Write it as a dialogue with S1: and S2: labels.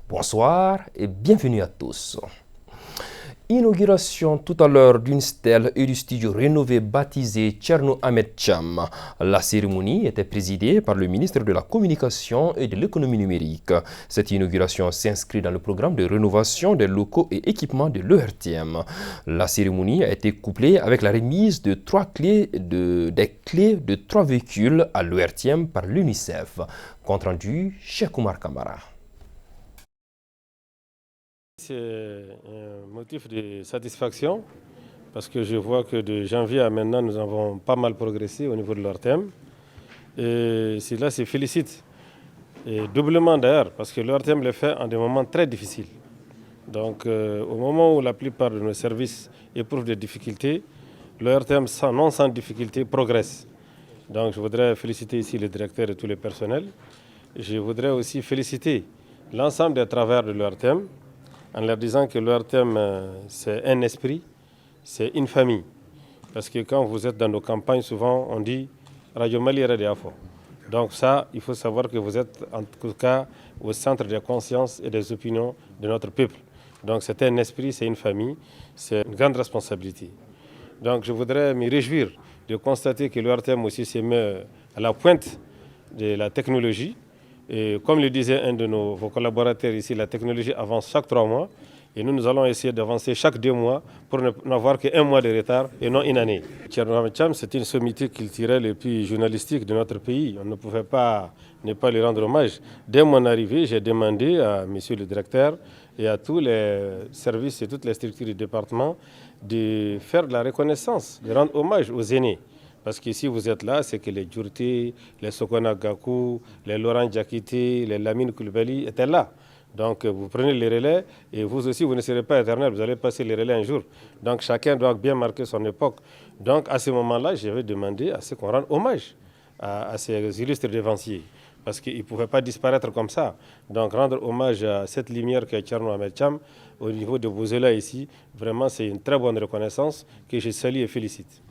S1: Bonsoir et bienvenue à tous. Inauguration tout à l'heure d'une stèle et du studio rénové baptisé Thierno Ahmed Cham. La cérémonie était présidée par le ministre de la Communication et de l'Économie numérique. Cette inauguration s'inscrit dans le programme de rénovation des locaux et équipements de l'ERTM. La cérémonie a été couplée avec la remise de des clés de 3 véhicules à l'ERTM par l'UNICEF. Compte rendu, Cheikh Oumar Kamara.
S2: C'est un motif de satisfaction parce que je vois que de janvier à maintenant, nous avons pas mal progressé au niveau de l'ORTM. Et cela se félicite. Et doublement d'ailleurs, parce que l'ORTM le fait en des moments très difficiles. Donc au moment où la plupart de nos services éprouvent des difficultés, l'ORTM non sans difficulté progresse. Donc je voudrais féliciter ici le directeur et tous les personnels. Je voudrais aussi féliciter l'ensemble des travailleurs de l'ORTM, en leur disant que l'ORTM, c'est un esprit, c'est une famille. Parce que quand vous êtes dans nos campagnes, souvent on dit Radio Mali Radiafo. Donc ça, il faut savoir que vous êtes en tout cas au centre des consciences et des opinions de notre peuple. Donc c'est un esprit, c'est une famille, c'est une grande responsabilité. Donc je voudrais me réjouir de constater que l'ORTM aussi se met à la pointe de la technologie. Et comme le disait un de vos collaborateurs ici, la technologie avance chaque 3 mois et nous allons essayer d'avancer chaque 2 mois pour n'avoir qu'un mois de retard et non une année. Thierno Ahmed Cham, c'est une sommité culturelle et puis journalistique de notre pays. On ne pouvait pas ne pas lui rendre hommage. Dès mon arrivée, j'ai demandé à monsieur le directeur et à tous les services et toutes les structures du département de faire de la reconnaissance, de rendre hommage aux aînés. Parce que si vous êtes là, c'est que les Djourté, les Sokona Gakou, les Laurent Diakité, les Lamine Koulibaly étaient là. Donc vous prenez les relais et vous aussi, vous ne serez pas éternel, vous allez passer les relais un jour. Donc chacun doit bien marquer son époque. Donc à ce moment-là, j'avais demandé à ce qu'on rende hommage à ces illustres devanciers. Parce qu'ils ne pouvaient pas disparaître comme ça. Donc rendre hommage à cette lumière qu'est Thierno Ahmed Cham au niveau de Bouzela ici, vraiment c'est une très bonne reconnaissance que je salue et félicite.